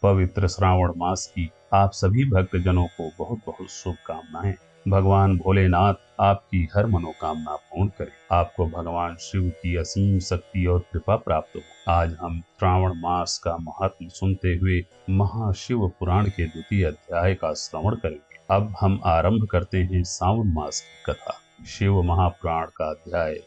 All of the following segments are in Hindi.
पवित्र श्रावण मास की आप सभी भक्तजनों को बहुत बहुत शुभकामनाएं। भगवान भोलेनाथ आपकी हर मनोकामना पूर्ण करें। आपको भगवान शिव की असीम शक्ति और कृपा प्राप्त हो। आज हम श्रावण मास का महत्व सुनते हुए महाशिव पुराण के द्वितीय अध्याय का श्रवण करेंगे। अब हम आरंभ करते हैं सावन मास की कथा। शिव महापुराण का अध्याय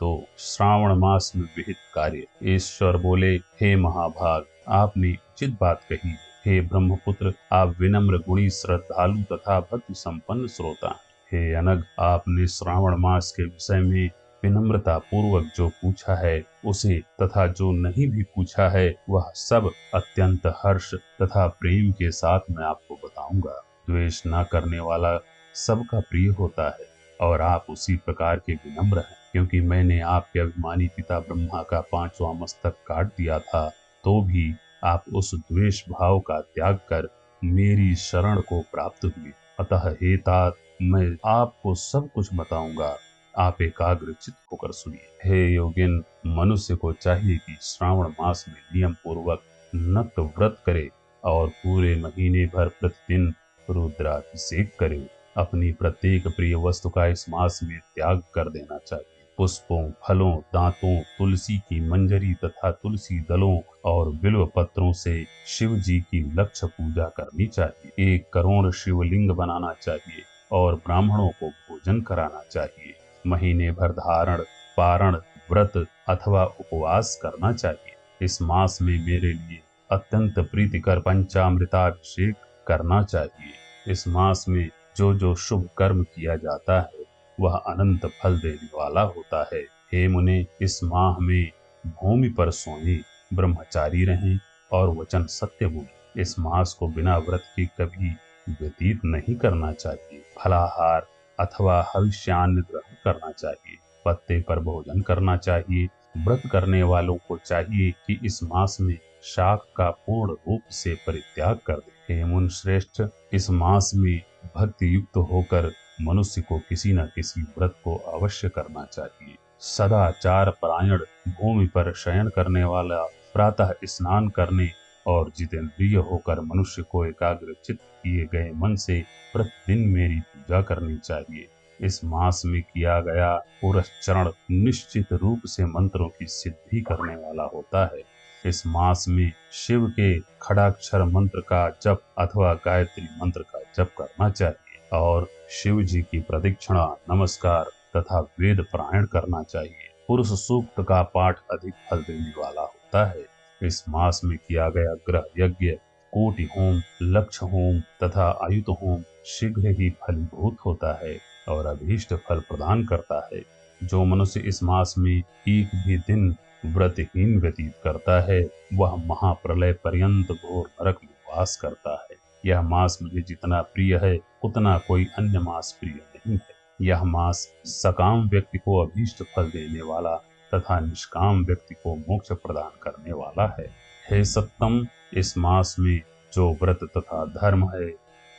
2। श्रावण मास में विहित कार्य। ईश्वर बोले, हे महाभाग, आपने उचित बात कही है। हे ब्रह्मपुत्र, आप विनम्र, गुणी, श्रद्धालु तथा भक्ति संपन्न श्रोता हैं। हे अनग, आपने श्रावण मास के विषय में विनम्रता पूर्वक जो पूछा है उसे तथा जो नहीं भी पूछा है वह सब अत्यंत हर्ष तथा प्रेम के साथ मैं आपको बताऊंगा। द्वेष न करने वाला सबका प्रिय होता है और आप उसी प्रकार के विनम्र हैं। क्योंकि मैंने आपके अभिमानी पिता ब्रह्मा का 5वां मस्तक काट दिया था, तो भी आप उस द्वेष भाव का त्याग कर मेरी शरण को प्राप्त हुए। अतः हे तात, मैं आपको सब कुछ बताऊंगा। आप एकाग्र चित्त होकर सुनिए। हे योगिन, मनुष्य को चाहिए कि श्रावण मास में नियम पूर्वक नक्त व्रत करे और पूरे महीने भर प्रतिदिन रुद्राभिषेक करे। अपनी प्रत्येक प्रिय वस्तु का इस मास में त्याग कर देना चाहिए। पुष्पों, फलों, दांतों, तुलसी की मंजरी तथा तुलसी दलों और बिल्व पत्रों से शिव जी की लक्ष्य पूजा करनी चाहिए। 1 करोड़ शिवलिंग बनाना चाहिए और ब्राह्मणों को भोजन कराना चाहिए। महीने भर धारण, पारण, व्रत अथवा उपवास करना चाहिए। इस मास में मेरे लिए अत्यंत प्रीतिकर पंचामृताभिषेक करना चाहिए। इस मास में जो जो शुभ कर्म किया जाता है वह अनंत फल देने वाला होता है। हे मुने, इस माह में भूमि पर सोएं, ब्रह्मचारी रहें और वचन सत्य बोलें। इस मास को बिना व्रत के कभी व्यतीत नहीं करना चाहिए। फलाहार अथवा हविष्यान्न ग्रहण करना चाहिए। पत्ते पर भोजन करना चाहिए। व्रत करने वालों को चाहिए कि इस मास में शाक का पूर्ण रूप से परित्याग कर दे। हे मुन श्रेष्ठ, इस मास में भक्ति युक्त होकर मनुष्य को किसी न किसी व्रत को अवश्य करना चाहिए। सदाचार परायण, भूमि पर शयन करने वाला, प्रातः स्नान करने और जितेंद्रिय होकर मनुष्य को एकाग्र चित्त किए गए मन से प्रतिदिन मेरी पूजा करनी चाहिए। इस मास में किया गया पुरस्चरण निश्चित रूप से मंत्रों की सिद्धि करने वाला होता है। इस मास में शिव के खड़ाक्षर मंत्र का जप अथवा गायत्री मंत्र का जप करना चाहिए और शिव जी की प्रदक्षिणा, नमस्कार तथा वेद पारायण करना चाहिए। पुरुष सूक्त का पाठ अधिक फल देने वाला होता है। इस मास में किया गया ग्रह यज्ञ, कोटि होम, लक्ष होम तथा आयुत होम शीघ्र ही फलीभूत होता है और अभीष्ट फल प्रदान करता है। जो मनुष्य इस मास में एक भी दिन व्रतहीन व्यतीत करता है वह महाप्रलय पर्यंत घोर नरक में वास करता है। यह मास मुझे जितना प्रिय है उतना कोई अन्य मास प्रिय नहीं है। यह मास सकाम व्यक्ति को अभीष्ट फल देने वाला तथा निष्काम व्यक्ति को मोक्ष प्रदान करने वाला है। हे सत्तम, इस मास में जो व्रत तथा धर्म है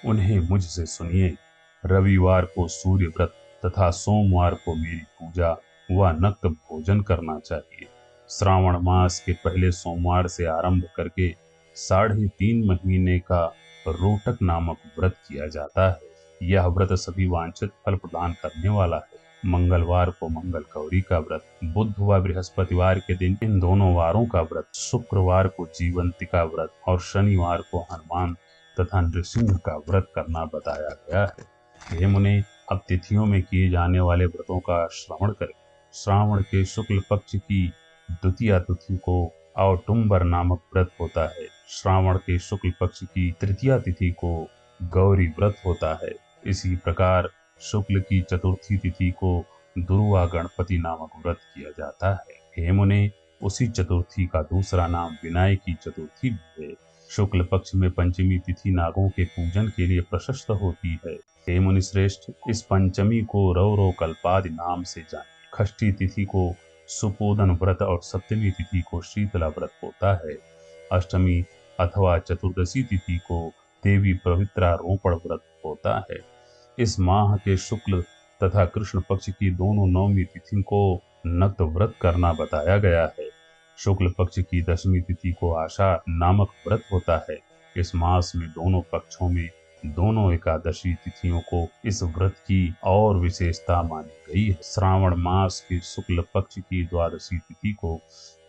उन्हें मुझसे सुनिए। रविवार को सूर्य व्रत तथा सोमवार को मेरी पूजा व नक्त भोजन करना चाहिए। श्रावण मास के पहले सोमवार से आरंभ करके 3.5 महीने का रोटक नामक व्रत किया जाता है। यह व्रत सभी वांछित फल प्रदान करने वाला है। मंगलवार को मंगल गौरी का व्रत, बुध व बृहस्पतिवार के दिन इन दोनों वारों का व्रत, शुक्रवार को जीवंतिका व्रत और शनिवार को हनुमान तथा नृसिंह का व्रत करना बताया गया है। हे मुने, अब तिथियों में किए जाने वाले व्रतों का श्रवण करें। श्रावण के शुक्ल पक्ष की द्वितीया तिथि को औटुंबर नामक व्रत होता है। श्रावण के शुक्ल पक्ष की तृतीया तिथि को गौरी व्रत होता है। इसी प्रकार शुक्ल की चतुर्थी तिथि को दुर्वा गणपति नामक व्रत किया जाता है। हे मुने, उसी चतुर्थी का दूसरा नाम विनायकी चतुर्थी भी है। शुक्ल पक्ष में पंचमी तिथि नागों के पूजन के लिए प्रशस्त होती है। हे मुनि श्रेष्ठ, इस पंचमी को रौरो कल्पादि नाम से जाने। षष्ठी तिथि को सुपोदन व्रत और सप्तमी तिथि को शीतला व्रत होता है। अष्टमी अथवा चतुर्दशी तिथि को देवी पवित्रारोपण व्रत होता है। इस माह के शुक्ल तथा कृष्ण पक्ष की दोनों नवमी तिथि को नक्त व्रत करना बताया गया है। शुक्ल पक्ष की 10वीं तिथि को आषाढ़ नामक व्रत होता है। इस मास में दोनों पक्षों में दोनों एकादशी तिथियों को इस व्रत की और विशेषता मानी गई है। श्रावण मास के शुक्ल पक्ष की द्वादशी तिथि को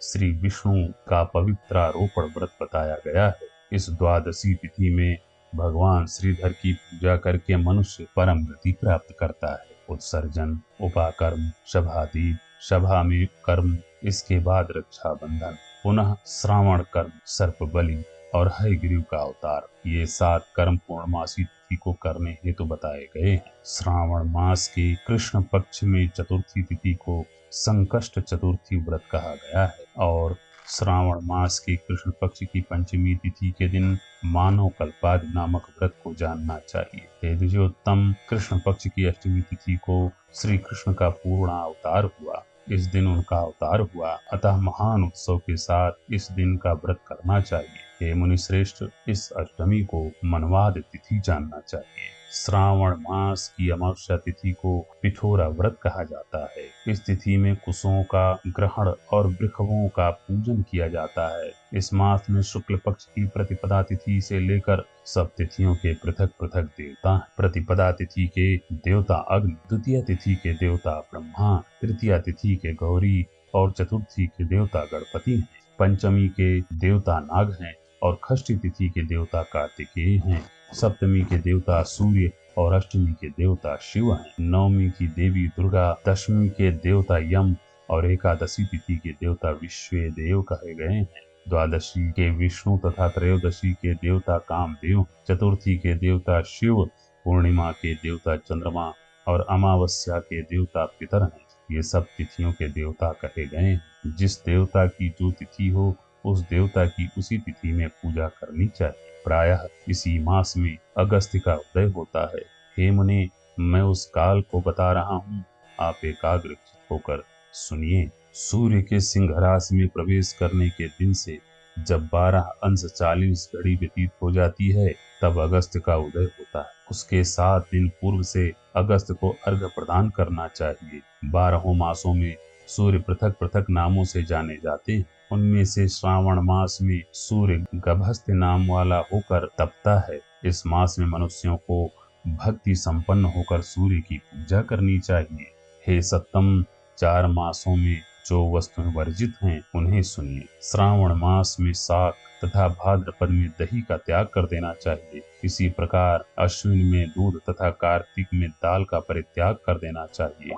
श्री विष्णु का पवित्रारोपण व्रत बताया गया है। इस द्वादशी तिथि में भगवान श्रीधर की पूजा करके मनुष्य परम गति प्राप्त करता है। उत्सर्जन, उपाकर्म, सभादीप, सभा में कर्म, इसके बाद रक्षाबंधन, पुनः श्रावण कर्म, सर्प बलि और हयग्रीव का अवतार, ये 7 कर्म पूर्णमासी तिथि को करने हेतु बताए गए हैं। श्रावण मास के कृष्ण पक्ष में चतुर्थी तिथि को संकष्ट चतुर्थी व्रत कहा गया है और श्रावण मास के कृष्ण पक्ष की पंचमी तिथि के दिन मानव कल्पादि नामक व्रत को जानना चाहिए। तेजोत्तम कृष्ण पक्ष की अष्टमी तिथि को श्री कृष्ण का पूर्ण अवतार हुआ। इस दिन उनका अवतार हुआ, अतः महान उत्सव के साथ इस दिन का व्रत करना चाहिए। हे मुनि श्रेष्ठ, इस अष्टमी को मनवाद तिथि जानना चाहिए। श्रावण मास की अमावस्या तिथि को पिठोरा व्रत कहा जाता है। इस तिथि में कुशों का ग्रहण और वृषभों का पूजन किया जाता है। इस मास में शुक्ल पक्ष की प्रतिपदा तिथि से लेकर सब तिथियों के पृथक पृथक देवता हैं। प्रतिपदा तिथि के देवता अग्नि, द्वितीय तिथि के देवता ब्रह्मा, तृतीय तिथि के गौरी और चतुर्थी के देवता गणपति हैं। पंचमी के देवता नाग हैं और षष्ठी तिथि के देवता कार्तिकेय हैं। सप्तमी के देवता सूर्य और अष्टमी के देवता शिव हैं। नवमी की देवी दुर्गा, दशमी के देवता यम और एकादशी तिथि के देवता विश्वेदेव कहे गए हैं। द्वादशी के विष्णु तथा त्रयोदशी के देवता कामदेव, चतुर्थी के देवता शिव, पूर्णिमा के देवता चंद्रमा और अमावस्या के देवता पितर हैं। ये सब तिथियों के देवता कहे गए हैं। जिस देवता की जो तिथि हो उस देवता की उसी तिथि में पूजा करनी चाहिए। प्रायः इसी मास में अगस्त्य का उदय होता है। हे मुने, मैं उस काल को बता रहा हूँ, आप एकाग्रचित्त होकर सुनिए। सूर्य के सिंह राशि में प्रवेश करने के दिन से जब 12 अंश 40 घड़ी व्यतीत हो जाती है तब अगस्त्य का उदय होता है। उसके 7 दिन पूर्व से अगस्त्य को अर्घ्य प्रदान करना चाहिए। 12 मासों में सूर्य पृथक पृथक नामों से जाने जाते हैं। उनमें से श्रावण मास में सूर्य गभस्त्य नाम वाला होकर तपता है। इस मास में मनुष्यों को भक्ति संपन्न होकर सूर्य की पूजा करनी चाहिए। हे सत्तम, 4 मासों में जो वस्तुएं वर्जित हैं उन्हें सुनिए। श्रावण मास में शाक तथा भाद्रपद में दही का त्याग कर देना चाहिए। इसी प्रकार अश्विन में दूध तथा कार्तिक में दाल का परित्याग कर देना चाहिए।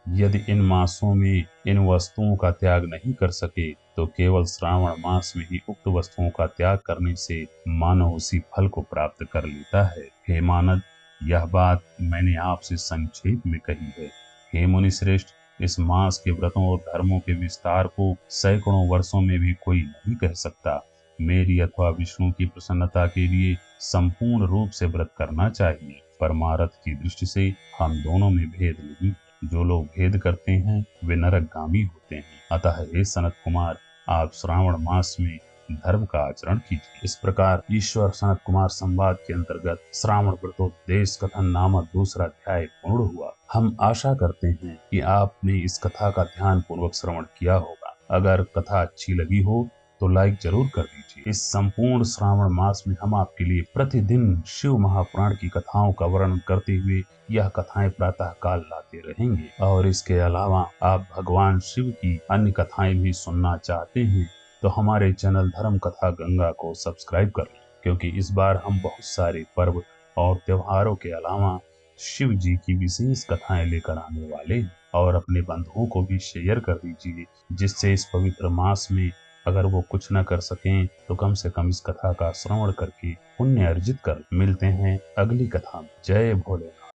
यदि इन मासों में इन वस्तुओं का त्याग नहीं कर सके तो केवल श्रावण मास में ही उक्त वस्तुओं का त्याग करने से मानव उसी फल को प्राप्त कर लेता है। हे मानद, यह बात मैंने आपसे संक्षेप में कही है। हे मुनि श्रेष्ठ, इस मास के व्रतों और धर्मों के विस्तार को सैकड़ों वर्षों में भी कोई नहीं कह सकता। मेरी अथवा विष्णु की प्रसन्नता के लिए संपूर्ण रूप से व्रत करना चाहिए। परमार्थ की दृष्टि से हम दोनों में भेद नहीं। जो लोग भेद करते हैं वे नरकगामी होते हैं। अतः हे सनत कुमार, आप श्रावण मास में धर्म का आचरण कीजिए। इस प्रकार ईश्वर सनत कुमार संवाद के अंतर्गत श्रावण व्रतोपदेश कथन नामक दूसरा अध्याय पूर्ण हुआ। हम आशा करते हैं कि आपने इस कथा का ध्यान पूर्वक श्रवण किया होगा। अगर कथा अच्छी लगी हो तो लाइक जरूर कर दीजिए। इस संपूर्ण श्रावण मास में हम आपके लिए प्रतिदिन शिव महापुराण की कथाओं का वर्णन करते हुए यह कथाएं प्रातः काल लाते रहेंगे। और इसके अलावा आप भगवान शिव की अन्य कथाएं भी सुनना चाहते हैं तो हमारे चैनल धर्म कथा गंगा को सब्सक्राइब कर लें, क्योंकि इस बार हम बहुत सारे पर्व और त्योहारों के अलावा शिव जी की विशेष कथाएं लेकर आने वाले हैं। और अपने बंधुओं को भी शेयर कर दीजिए, जिससे इस पवित्र मास में अगर वो कुछ न कर सकें तो कम से कम इस कथा का श्रवण करके पुण्य अर्जित कर। मिलते हैं अगली कथा में। जय भोलेनाथ।